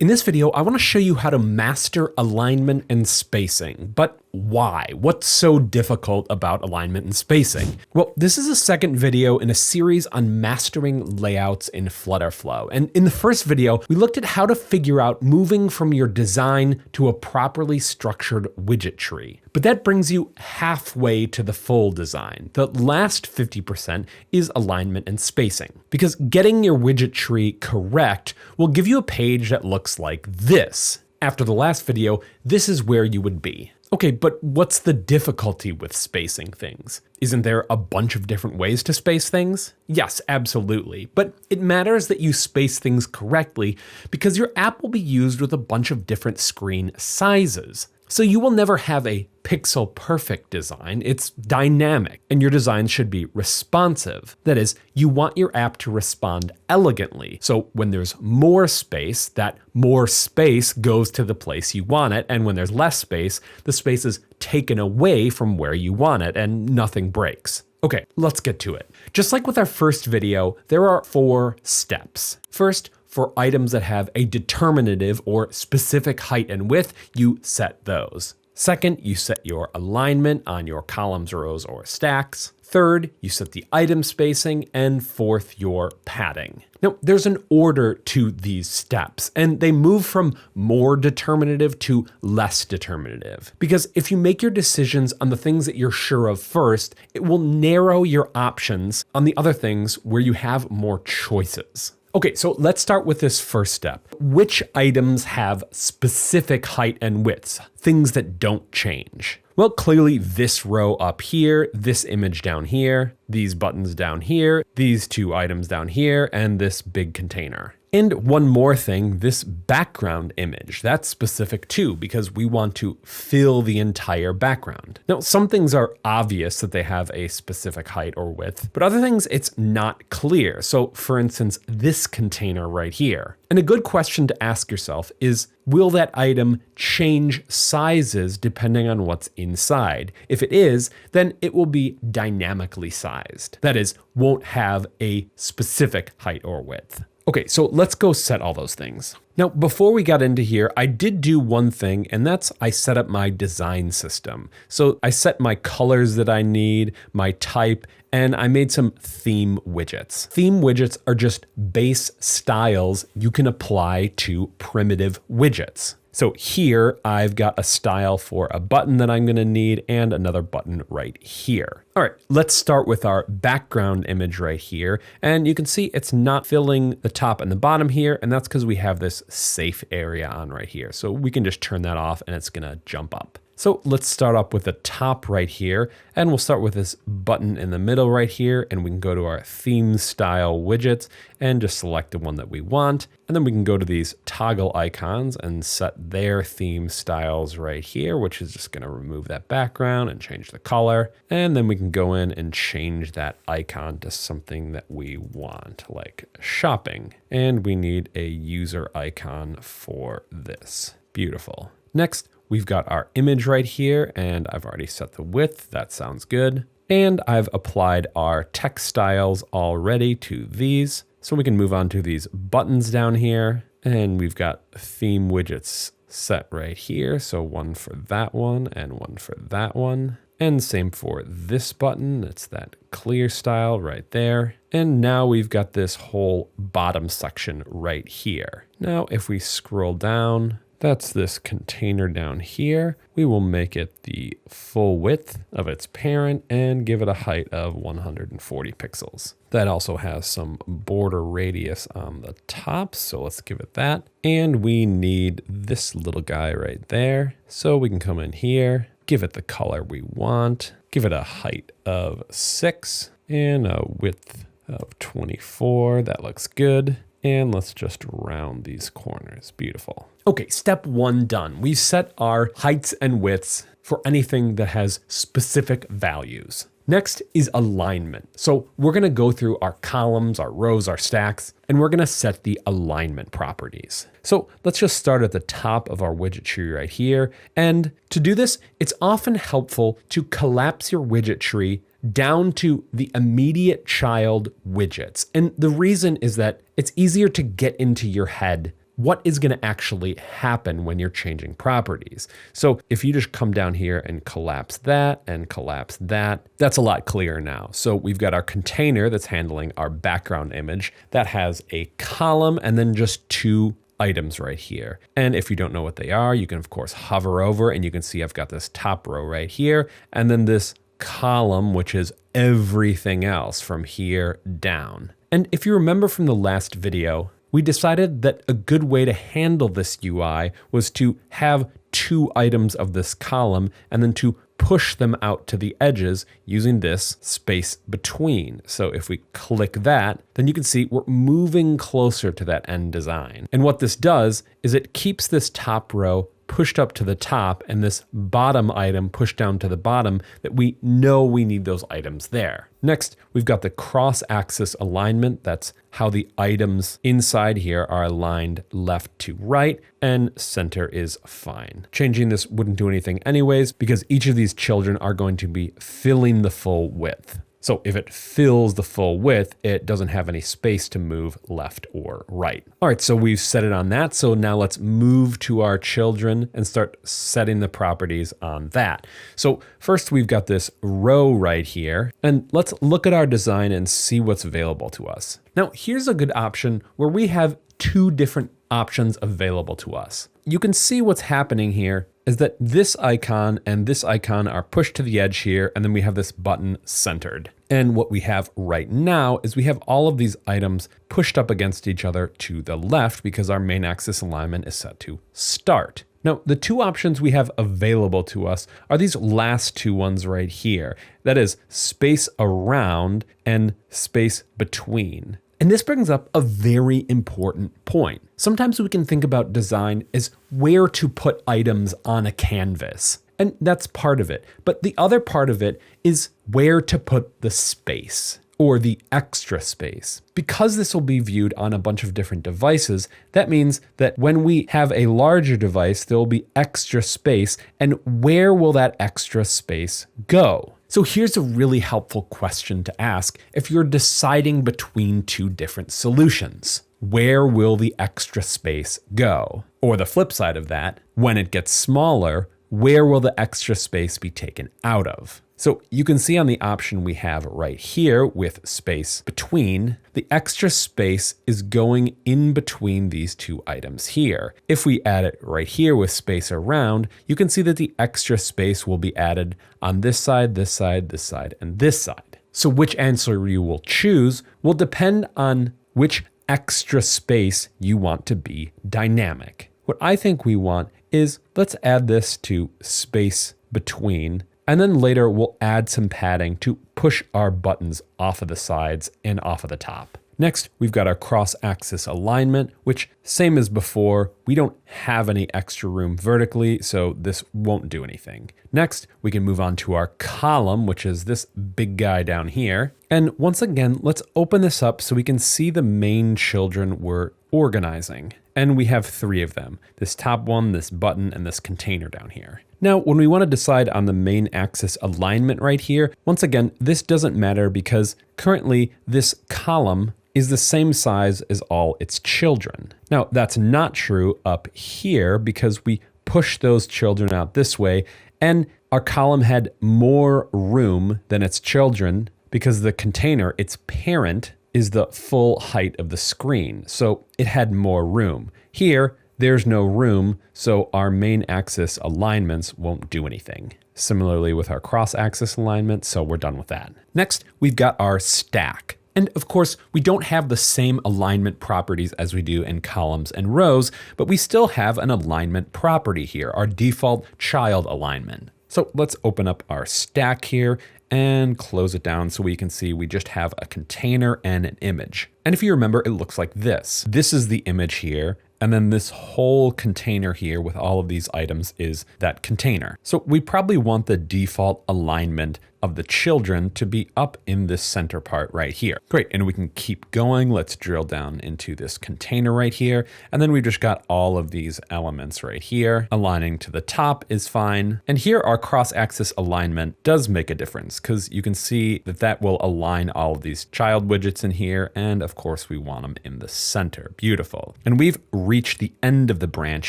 In this video, I want to show you how to master alignment and spacing, but why? What's so difficult about alignment and spacing? Well, this is the second video in a series on mastering layouts in FlutterFlow. And in the first video, we looked at how to figure out moving from your design to a properly structured widget tree. But that brings you halfway to the full design. The last 50% is alignment and spacing, because getting your widget tree correct will give you a page that looks like this. After the last video, this is where you would be. Okay, but what's the difficulty with spacing things? Isn't there a bunch of different ways to space things? Yes, absolutely. But it matters that you space things correctly because your app will be used with a bunch of different screen sizes. So you will never have a pixel perfect design. It's dynamic, and your design should be responsive. That is, you want your app to respond elegantly. So when there's more space, that more space goes to the place you want it. And when there's less space, the space is taken away from where you want it and nothing breaks. Okay, let's get to it. Just like with our first video, there are 4 steps. First, for items that have a determinative or specific height and width, you set those. Second, you set your alignment on your columns, rows, or stacks. Third, you set the item spacing. And fourth, your padding. Now, there's an order to these steps, and they move from more determinative to less determinative. Because if you make your decisions on the things that you're sure of first, it will narrow your options on the other things where you have more choices. Okay, so let's start with this first step. Which items have specific height and widths, things that don't change? Well, clearly this row up here, this image down here, these buttons down here, these 2 items down here, and this big container. And one more thing, this background image, that's specific too, because we want to fill the entire background. Now, some things are obvious that they have a specific height or width, but other things it's not clear. So for instance, this container right here. And a good question to ask yourself is, will that item change sizes depending on what's inside? If it is, then it will be dynamically sized. That is, won't have a specific height or width. Okay, so let's go set all those things. Now, before we got into here, I did do one thing, and that's I set up my design system. So I set my colors that I need, my type, and I made some theme widgets. Theme widgets are just base styles you can apply to primitive widgets. So here I've got a style for a button that I'm gonna need and another button right here. All right, let's start with our background image right here. And you can see it's not filling the top and the bottom here, and that's because we have this safe area on right here. So we can just turn that off and it's gonna jump up. So let's start up with the top right here, and we'll start with this button in the middle right here, and we can go to our theme style widgets and just select the one that we want. And then we can go to these toggle icons and set their theme styles right here, which is just gonna remove that background and change the color. And then we can go in and change that icon to something that we want, like shopping. And we need a user icon for this. Beautiful. Next, we've got our image right here, and I've already set the width. That sounds good. And I've applied our text styles already to these. So we can move on to these buttons down here. And we've got theme widgets set right here. So one for that one and one for that one. And same for this button. It's that clear style right there. And now we've got this whole bottom section right here. Now, if we scroll down, that's this container down here. We will make it the full width of its parent and give it a height of 140 pixels. That also has some border radius on the top, so let's give it that. And we need this little guy right there. So we can come in here, give it the color we want, give it a height of 6 and a width of 24. That looks good. And let's just round these corners. Beautiful. Okay, step 1 done. We've set our heights and widths for anything that has specific values. Next is alignment. So we're gonna go through our columns, our rows, our stacks, and we're gonna set the alignment properties. So let's just start at the top of our widget tree right here. And to do this, it's often helpful to collapse your widget tree down to the immediate child widgets. And the reason is that it's easier to get into your head what is going to actually happen when you're changing properties. So if you just come down here and collapse that and collapse that, that's a lot clearer now. So we've got our container that's handling our background image that has a column and then just two items right here. And if you don't know what they are, you can of course hover over and you can see I've got this top row right here and then this column, which is everything else from here down. And if you remember from the last video, we decided that a good way to handle this UI was to have two items of this column and then to push them out to the edges using this space between. So if we click that, then you can see we're moving closer to that end design. And what this does is it keeps this top row pushed up to the top and this bottom item pushed down to the bottom, that we know we need those items there. Next, we've got the cross-axis alignment. That's how the items inside here are aligned left to right, and center is fine. Changing this wouldn't do anything anyways, because each of these children are going to be filling the full width. So if it fills the full width, it doesn't have any space to move left or right. All right, so we've set it on that. So now let's move to our children and start setting the properties on that. So first we've got this row right here, and let's look at our design and see what's available to us. Now here's a good option where we have two different options available to us. You can see what's happening here is that this icon and this icon are pushed to the edge here, and then we have this button centered. And what we have right now is we have all of these items pushed up against each other to the left because our main axis alignment is set to start. Now, the two options we have available to us are these last two ones right here. That is space around and space between. And this brings up a very important point. Sometimes we can think about design as where to put items on a canvas, and that's part of it. But the other part of it is where to put the space or the extra space. Because this will be viewed on a bunch of different devices, that means that when we have a larger device, there will be extra space, and where will that extra space go? So here's a really helpful question to ask if you're deciding between two different solutions. Where will the extra space go? Or the flip side of that, when it gets smaller, where will the extra space be taken out of? So you can see on the option we have right here with space between, the extra space is going in between these two items here. If we add it right here with space around, you can see that the extra space will be added on this side, this side, this side, and this side. So which answer you will choose will depend on which extra space you want to be dynamic. What I think we want is, let's add this to space between, and then later we'll add some padding to push our buttons off of the sides and off of the top. Next, we've got our cross-axis alignment, which same as before, we don't have any extra room vertically, so this won't do anything. Next, we can move on to our column, which is this big guy down here. And once again, let's open this up so we can see the main children we're organizing. And we have three of them, this top one, this button, and this container down here. Now, when we want to decide on the main axis alignment right here, once again, this doesn't matter because currently this column is the same size as all its children. Now, that's not true up here because we push those children out this way, and our column had more room than its children because the container, its parent, is the full height of the screen, so it had more room. Here, there's no room, so our main axis alignments won't do anything. Similarly with our cross-axis alignment, so we're done with that. Next, we've got our stack. And of course, we don't have the same alignment properties as we do in columns and rows, but we still have an alignment property here, our default child alignment. So let's open up our stack here and close it down so we can see we just have a container and an image. And if you remember, it looks like this. This is the image here, and then this whole container here with all of these items is that container. So we probably want the default alignment of the children to be up in this center part right here. Great, and we can keep going. Let's drill down into this container right here. And then we just got all of these elements right here. Aligning to the top is fine. And here our cross-axis alignment does make a difference because you can see that that will align all of these child widgets in here. And of course we want them in the center. Beautiful. And we've reached the end of the branch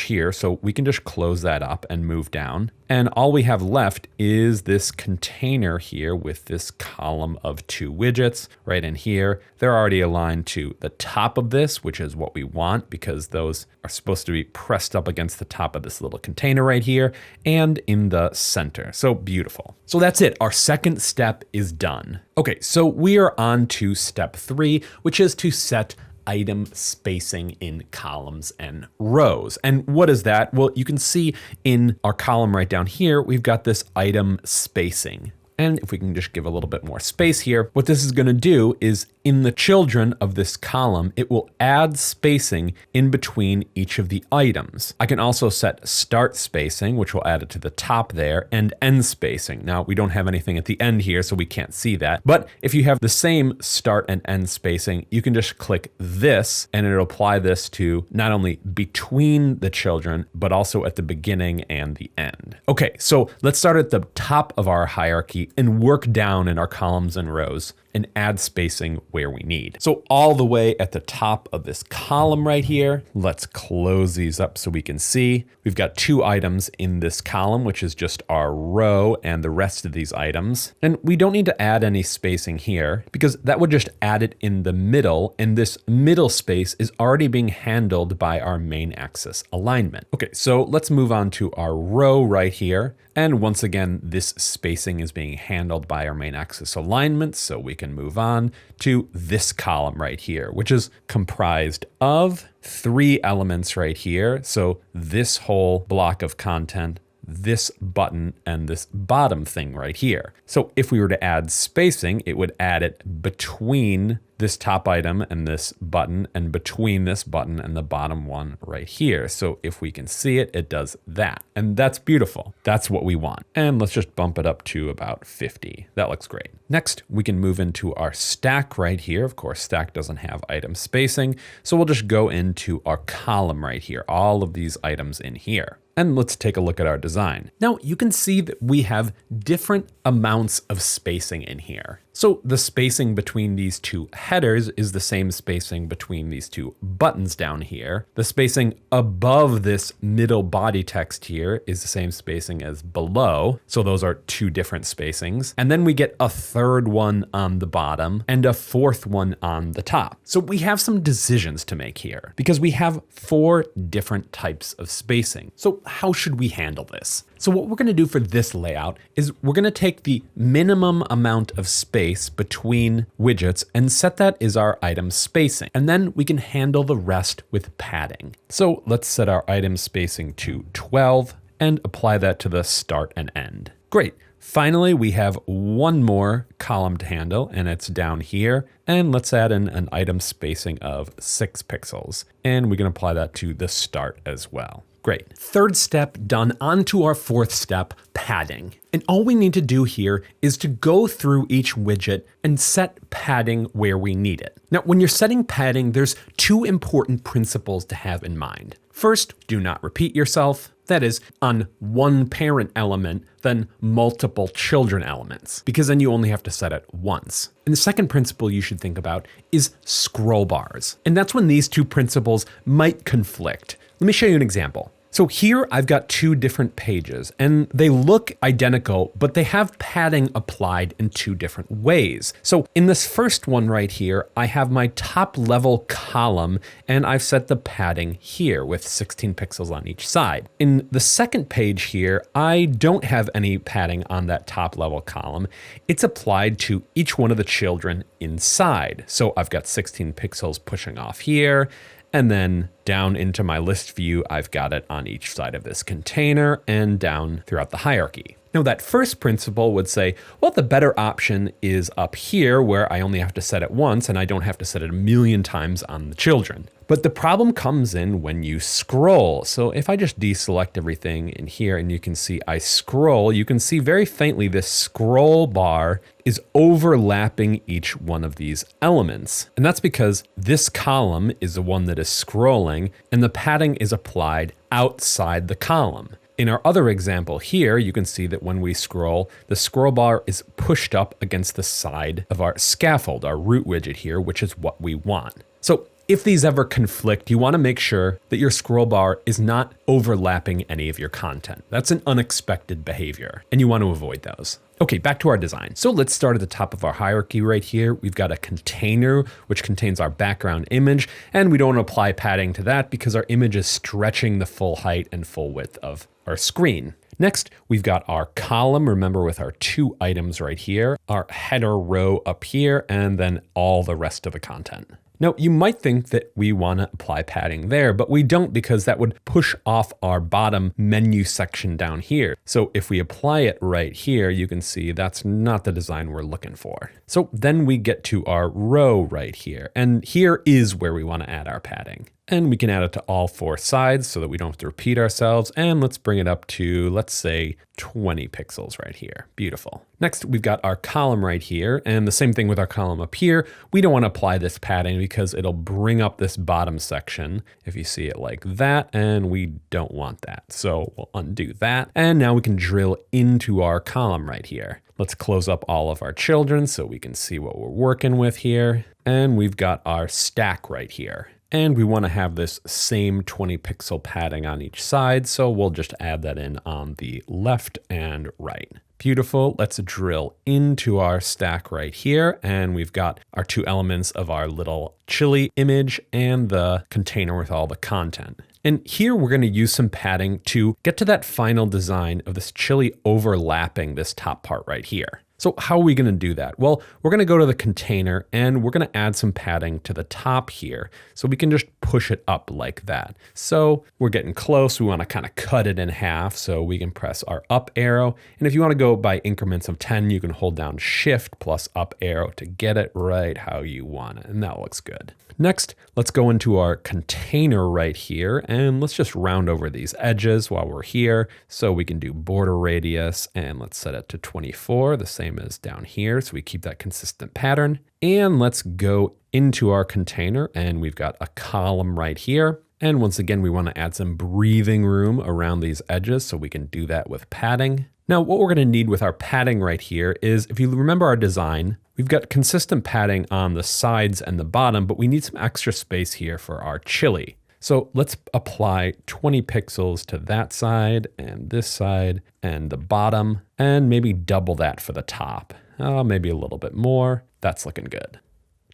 here, so we can just close that up and move down. And all we have left is this container here with this column of 2 widgets right in here. They're already aligned to the top of this, which is what we want because those are supposed to be pressed up against the top of this little container right here and in the center. So beautiful. So that's it. Our second step is done. Okay, so we are on to step 3, which is to set item spacing in columns and rows. And what is that? Well, you can see in our column right down here, we've got this item spacing. And if we can just give a little bit more space here, what this is going to do is in the children of this column, it will add spacing in between each of the items. I can also set start spacing, which will add it to the top there, and end spacing. Now, we don't have anything at the end here, so we can't see that. But if you have the same start and end spacing, you can just click this, and it'll apply this to not only between the children, but also at the beginning and the end. Okay, so let's start at the top of our hierarchy and work down in our columns and rows and add spacing where we need. So all the way at the top of this column right here, let's close these up so we can see. We've got 2 items in this column, which is just our row and the rest of these items. And we don't need to add any spacing here because that would just add it in the middle, and this middle space is already being handled by our main axis alignment. Okay, so let's move on to our row right here. And once again, this spacing is being handled by our main axis alignment, so we can move on to this column right here, which is comprised of 3 elements right here. So this whole block of content, this button, and this bottom thing right here. So if we were to add spacing, it would add it between this top item and this button, and between this button and the bottom one right here. So if we can see it, it does that. And that's beautiful. That's what we want. And let's just bump it up to about 50. That looks great. Next, we can move into our stack right here. Of course, stack doesn't have item spacing. So we'll just go into our column right here, all of these items in here. And let's take a look at our design. Now you can see that we have different amounts of spacing in here. So the spacing between these 2 headers is the same spacing between these 2 buttons down here. The spacing above this middle body text here is the same spacing as below. So those are 2 different spacings. And then we get a 3rd one on the bottom and a 4th one on the top. So we have some decisions to make here because we have 4 different types of spacing. So how should we handle this? So what we're going to do for this layout is we're going to take the minimum amount of space between widgets and set that as our item spacing. And then we can handle the rest with padding. So let's set our item spacing to 12 and apply that to the start and end. Great. Finally, we have one more column to handle, and it's down here. And let's add in an item spacing of 6 pixels. And we can apply that to the start as well. Great. 3rd step done. On to our 4th step, padding. And all we need to do here is to go through each widget and set padding where we need it. Now, when you're setting padding, there's 2 important principles to have in mind. First, do not repeat yourself. That is, on one parent element, then multiple children elements, because then you only have to set it once. And the second principle you should think about is scroll bars. And that's when these 2 principles might conflict. Let me show you an example. So here I've got 2 different pages and they look identical, but they have padding applied in 2 different ways. So in this first one right here, I have my top level column and I've set the padding here with 16 pixels on each side. In the second page here, I don't have any padding on that top level column. It's applied to each one of the children inside. So I've got 16 pixels pushing off here. And then down into my list view, I've got it on each side of this container and down throughout the hierarchy. Now that first principle would say, well, the better option is up here where I only have to set it once and I don't have to set it a million times on the children. But the problem comes in when you scroll. So if I just deselect everything in here and you can see I scroll, you can see very faintly this scroll bar is overlapping each one of these elements. And that's because this column is the one that is scrolling and the padding is applied outside the column. In our other example here, you can see that when we scroll, the scroll bar is pushed up against the side of our scaffold, our root widget here, which is what we want. So if these ever conflict, you want to make sure that your scroll bar is not overlapping any of your content. That's an unexpected behavior, and you want to avoid those. Okay, back to our design. So let's start at the top of our hierarchy right here. We've got a container, which contains our background image, and we don't want to apply padding to that because our image is stretching the full height and full width of our screen. Next, we've got our column, remember with our 2 items right here, our header row up here, and then all the rest of the content. Now, you might think that we want to apply padding there, but we don't because that would push off our bottom menu section down here. So if we apply it right here, you can see that's not the design we're looking for. So then we get to our row right here, and here is where we want to add our padding. And we can add it to all 4 sides so that we don't have to repeat ourselves. And let's bring it up to, let's say, 20 pixels right here. Beautiful. Next, we've got our column right here. And the same thing with our column up here. We don't want to apply this padding because it'll bring up this bottom section if you see it like that. And we don't want that. So we'll undo that. And now we can drill into our column right here. Let's close up all of our children so we can see what we're working with here. And we've got our stack right here. And we want to have this same 20 pixel padding on each side, so we'll just add that in on the left and right. Beautiful. Let's drill into our stack right here, and we've got our 2 elements of our little chili image and the container with all the content. And here we're going to use some padding to get to that final design of this chili overlapping this top part right here. So how are we going to do that? Well, we're going to go to the container and we're going to add some padding to the top here so we can just push it up like that. So we're getting close. We want to kind of cut it in half so we can press our up arrow. And if you want to go by increments of 10, you can hold down Shift plus up arrow to get it right how you want it. And that looks good. Next, let's go into our container right here and let's just round over these edges while we're here. So we can do border radius and let's set it to 24, the same as down here. So we keep that consistent pattern. And let's go into our container and we've got a column right here. And once again, we want to add some breathing room around these edges so we can do that with padding. Now, what we're going to need with our padding right here is, if you remember our design, we've got consistent padding on the sides and the bottom, but we need some extra space here for our chili. So let's apply 20 pixels to that side and this side and the bottom, and maybe double that for the top. Maybe a little bit more. That's looking good.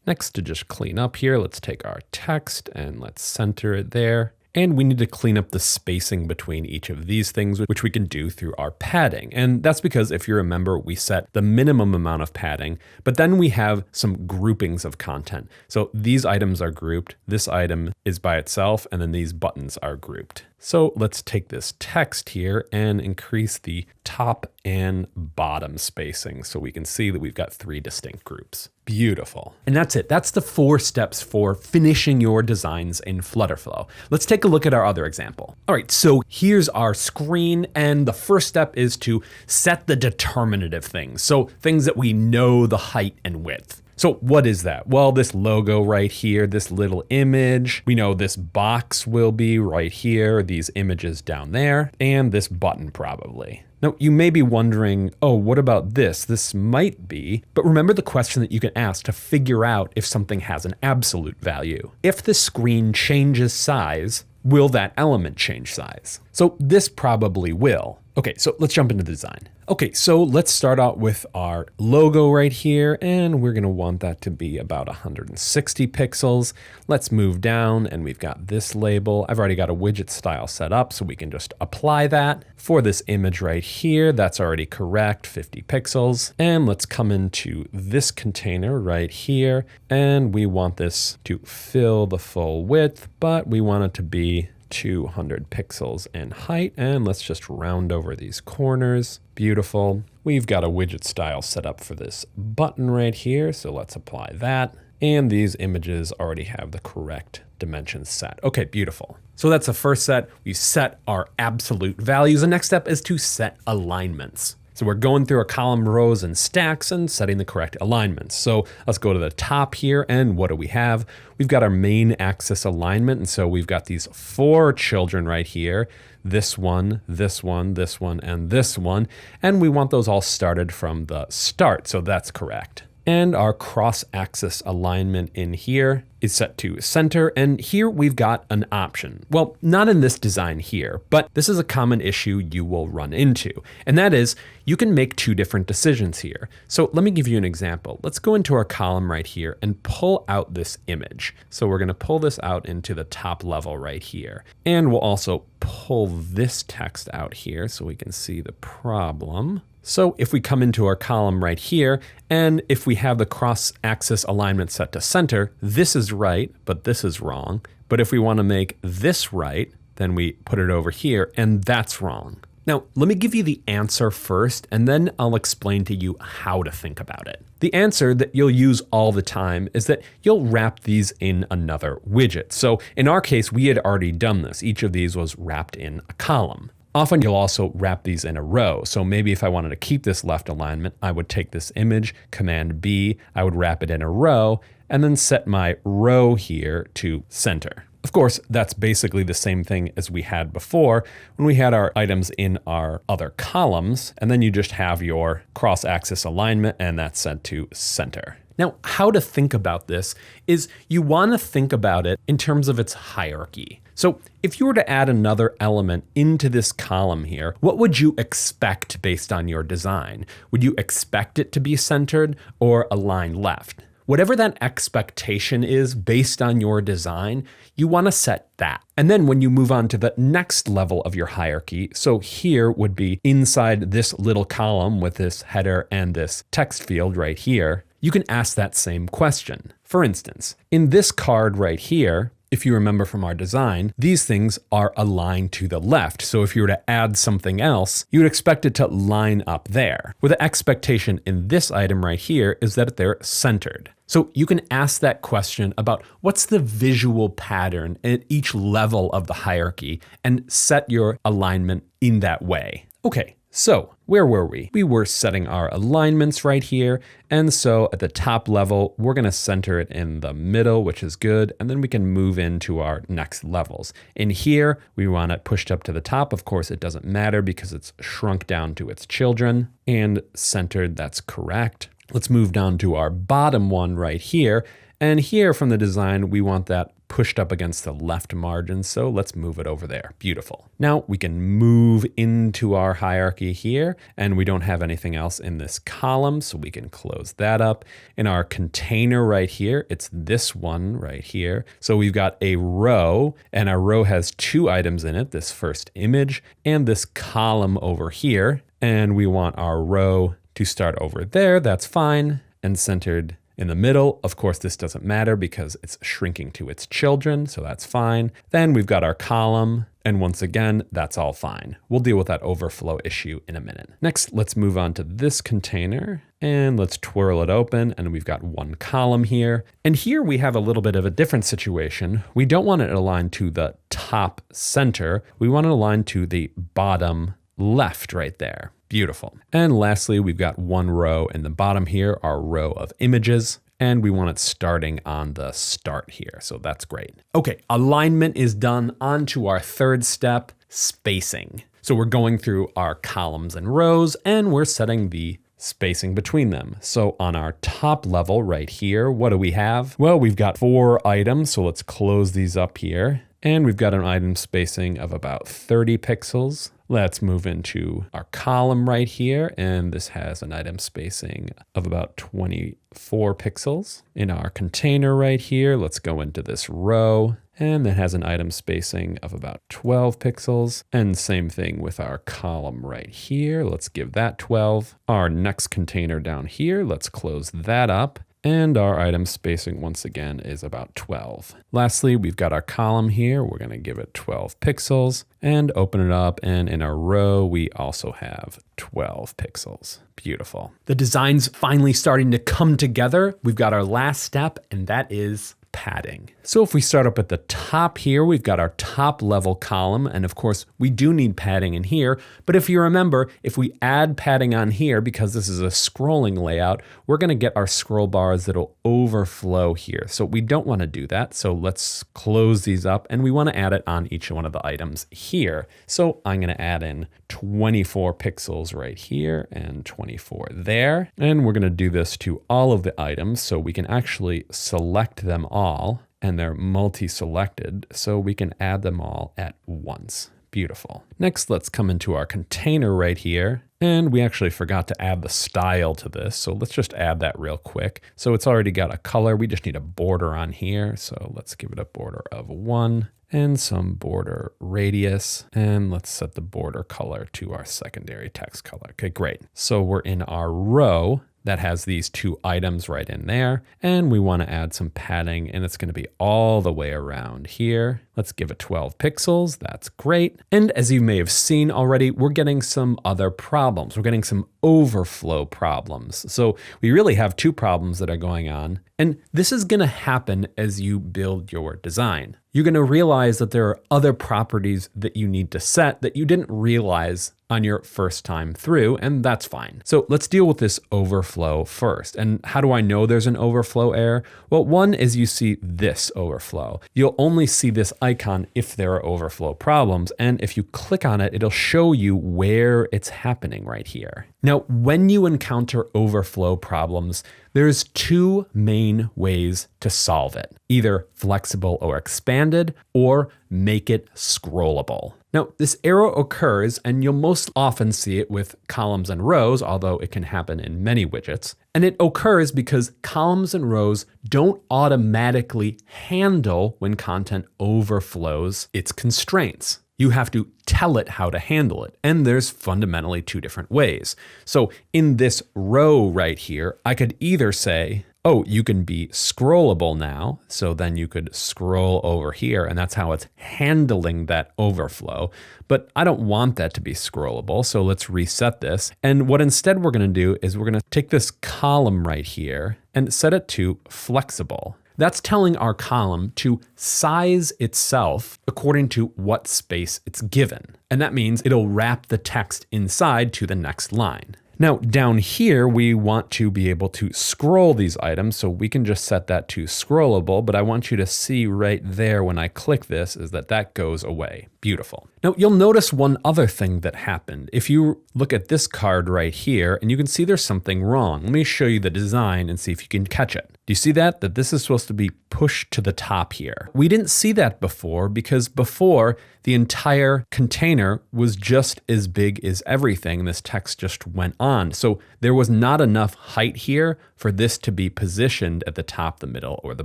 Next, to just clean up here, let's take our text and let's center it there. And we need to clean up the spacing between each of these things, which we can do through our padding. And that's because, if you remember, we set the minimum amount of padding, but then we have some groupings of content. So these items are grouped, this item is by itself, and then these buttons are grouped. So let's take this text here and increase the top and bottom spacing so we can see that we've got 3 distinct groups. Beautiful. And that's it. That's the 4 steps for finishing your designs in FlutterFlow. Let's take a look at our other example. All right, so here's our screen, and the first step is to set the determinative things. So things that we know the height and width. So what is that? Well, this logo right here, this little image, we know this box will be right here, these images down there, and this button probably. Now, you may be wondering, oh, what about this? This might be, but remember the question that you can ask to figure out if something has an absolute value. If the screen changes size, will that element change size? So this probably will. Okay, so let's jump into the design. Okay, so let's start out with our logo right here, and we're gonna want that to be about 160 pixels. Let's move down, and we've got this label. I've already got a widget style set up, so we can just apply that. For this image right here, that's already correct, 50 pixels. And let's come into this container right here, and we want this to fill the full width, but we want it to be 200 pixels in height, and let's just round over these corners. Beautiful. We've got a widget style set up for this button right here, so let's apply that. And these images already have the correct dimensions set. Okay, beautiful. So that's the first set. We set our absolute values. The next step is to set alignments. So we're going through our column rows and stacks and setting the correct alignments. So let's go to the top here, and what do we have? We've got our main axis alignment, and so we've got these 4 children right here. This one, this one, this one, and this one. And we want those all started from the start, so that's correct. And our cross-axis alignment in here is set to center, and here we've got an option. Well, not in this design here, but this is a common issue you will run into, and that is you can make 2 different decisions here. So let me give you an example. Let's go into our column right here and pull out this image. So we're gonna pull this out into the top level right here, and we'll also pull this text out here so we can see the problem. So if we come into our column right here, and if we have the cross-axis alignment set to center, this is right, but this is wrong. But if we want to make this right, then we put it over here, and that's wrong. Now, let me give you the answer first, and then I'll explain to you how to think about it. The answer that you'll use all the time is that you'll wrap these in another widget. So in our case, we had already done this. Each of these was wrapped in a column. Often you'll also wrap these in a row. So maybe if I wanted to keep this left alignment, I would take this image, Command B, I would wrap it in a row, and then set my row here to center. Of course, that's basically the same thing as we had before when we had our items in our other columns, and then you just have your cross-axis alignment, and that's set to center. Now, how to think about this is you want to think about it in terms of its hierarchy. So if you were to add another element into this column here, what would you expect based on your design? Would you expect it to be centered or aligned left? Whatever that expectation is based on your design, you want to set that. And then when you move on to the next level of your hierarchy, so here would be inside this little column with this header and this text field right here, you can ask that same question. For instance, in this card right here, if you remember from our design, these things are aligned to the left. So if you were to add something else, you would expect it to line up there. Where the expectation in this item right here is that they're centered. So you can ask that question about what's the visual pattern at each level of the hierarchy and set your alignment in that way. Okay. So where were we? We were setting our alignments right here. And so at the top level, we're going to center it in the middle, which is good. And then we can move into our next levels. In here, we want it pushed up to the top. Of course, it doesn't matter because it's shrunk down to its children and centered. That's correct. Let's move down to our bottom one right here. And here from the design, we want that pushed up against the left margin. So let's move it over there. Beautiful. Now we can move into our hierarchy here, and we don't have anything else in this column, so we can close that up. In our container right here, it's this one right here. So we've got a row, and our row has 2 items in it, this first image and this column over here. And we want our row to start over there. That's fine. And centered in the middle. Of course, this doesn't matter because it's shrinking to its children, so that's fine. Then we've got our column, and once again, that's all fine. We'll deal with that overflow issue in a minute. Next, let's move on to this container, and let's twirl it open, and we've got 1 column here. And here we have a little bit of a different situation. We don't want it aligned to the top center. We want it aligned to the bottom left right there. Beautiful. And lastly, we've got 1 row in the bottom here, our row of images, and we want it starting on the start here. So that's great. Okay, alignment is done. On to our third step, spacing. So we're going through our columns and rows, and we're setting the spacing between them. So on our top level right here, what do we have? Well, we've got 4 items. So let's close these up here. And we've got an item spacing of about 30 pixels. Let's move into our column right here, and this has an item spacing of about 24 pixels. In our container right here, let's go into this row, and that has an item spacing of about 12 pixels. And same thing with our column right here. Let's give that 12. Our next container down here, let's close that up. And our item spacing, once again, is about 12. Lastly, we've got our column here. We're going to give it 12 pixels and open it up. And in our row, we also have 12 pixels. Beautiful. The design's finally starting to come together. We've got our last step, and that is padding. So if we start up at the top here, we've got our top level column. And of course, we do need padding in here. But if you remember, if we add padding on here, because this is a scrolling layout, we're going to get our scroll bars that'll overflow here. So we don't want to do that. So let's close these up, and we want to add it on each one of the items here. So I'm going to add in 24 pixels right here and 24 there. And we're going to do this to all of the items so we can actually select them all, and they're multi-selected, so we can add them all at once. Beautiful. Next, let's come into our container right here. And we actually forgot to add the style to this, so let's just add that real quick. So it's already got a color. We just need a border on here. So let's give it a border of 1 and some border radius. And let's set the border color to our secondary text color. Okay, great. So we're in our row that has these 2 items right in there. And we want to add some padding, and it's going to be all the way around here. Let's give it 12 pixels. That's great. And as you may have seen already, we're getting some other problems. We're getting some overflow problems. So we really have 2 problems that are going on. And this is going to happen as you build your design. You're going to realize that there are other properties that you need to set that you didn't realize on your first time through, and that's fine. So let's deal with this overflow first. And how do I know there's an overflow error? Well, one is you see this overflow. You'll only see this icon if there are overflow problems. And if you click on it, it'll show you where it's happening right here. Now, when you encounter overflow problems, there's 2 main ways to solve it. Either flexible or expanded, or make it scrollable. Now, this error occurs, and you'll most often see it with columns and rows, although it can happen in many widgets. And it occurs because columns and rows don't automatically handle when content overflows its constraints. You have to tell it how to handle it. And there's fundamentally 2 different ways. So in this row right here, I could either say, oh, you can be scrollable now. So then you could scroll over here, and that's how it's handling that overflow. But I don't want that to be scrollable. So let's reset this. And what instead we're going to do is we're going to take this column right here and set it to flexible. That's telling our column to size itself according to what space it's given. And that means it'll wrap the text inside to the next line. Now down here, we want to be able to scroll these items, so we can just set that to scrollable, but I want you to see right there when I click this is that that goes away. Beautiful. Now you'll notice one other thing that happened. If you look at this card right here, and you can see there's something wrong. Let me show you the design and see if you can catch it. Do you see that? That this is supposed to be pushed to the top here. We didn't see that before because before the entire container was just as big as everything. This text just went on. So there was not enough height here for this to be positioned at the top, the middle, or the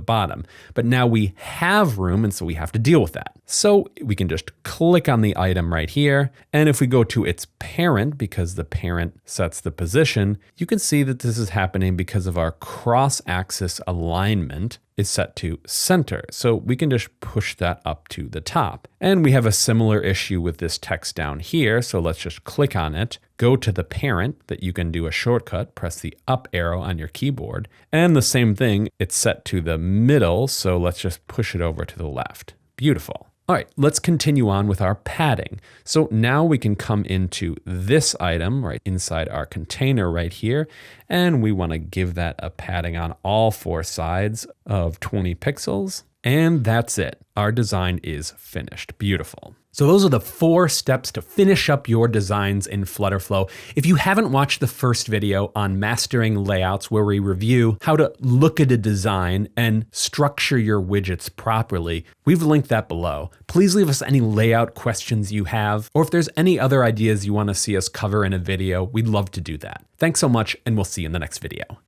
bottom. But now we have room, and so we have to deal with that. So we can just click on the item right here. And if we go to its parent, because the parent sets the position, you can see that this is happening because of our cross-axis alignment is set to center. So we can just push that up to the top. And we have a similar issue with this text down here. So let's just click on it, go to the parent that you can do a shortcut, press the up arrow on your keyboard. And the same thing, it's set to the middle. So let's just push it over to the left. Beautiful. All right, let's continue on with our padding. So now we can come into this item right inside our container right here, and we want to give that a padding on all 4 sides of 20 pixels. And that's it. Our design is finished. Beautiful. So those are the 4 steps to finish up your designs in FlutterFlow. If you haven't watched the first video on mastering layouts where we review how to look at a design and structure your widgets properly, we've linked that below. Please leave us any layout questions you have, or if there's any other ideas you want to see us cover in a video, we'd love to do that. Thanks so much, and we'll see you in the next video.